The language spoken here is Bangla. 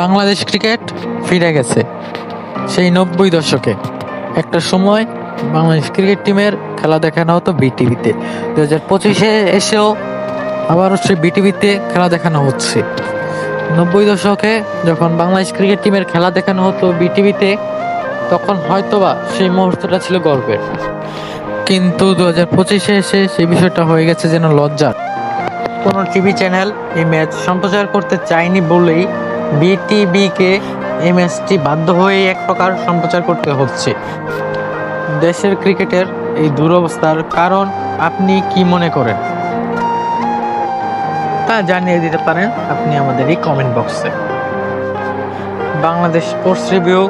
বাংলাদেশ ক্রিকেট ফিরে গেছে সেই 90 দশকে। একটা সময় বাংলাদেশ ক্রিকেট টিমের খেলা দেখানো হতো বিটিভিতে। 2025-এ এসেও আবারও সেই বিটিভিতে খেলা দেখানো হচ্ছে। 90 দশকে যখন বাংলাদেশ ক্রিকেট টিমের খেলা দেখানো হতো বিটিভিতে, তখন হয়তোবা সেই মুহূর্তটা ছিল গর্বের, কিন্তু 2025-এ এসে সেই বিষয়টা হয়ে গেছে যেন লজ্জার। কোনো টিভি চ্যানেল এই ম্যাচ সম্প্রচার করতে চায়নি বলেই বিটিভিকে এই ম্যাচটি বাধ্য হয়ে এক প্রকার সম্প্রচার করতে হচ্ছে। দেশের ক্রিকেটের এই দুরবস্থার কারণ আপনি কি মনে করেন তা জানিয়ে দিতে পারেন আপনি আমাদের এই কমেন্ট বক্সে। Bangladesh sports review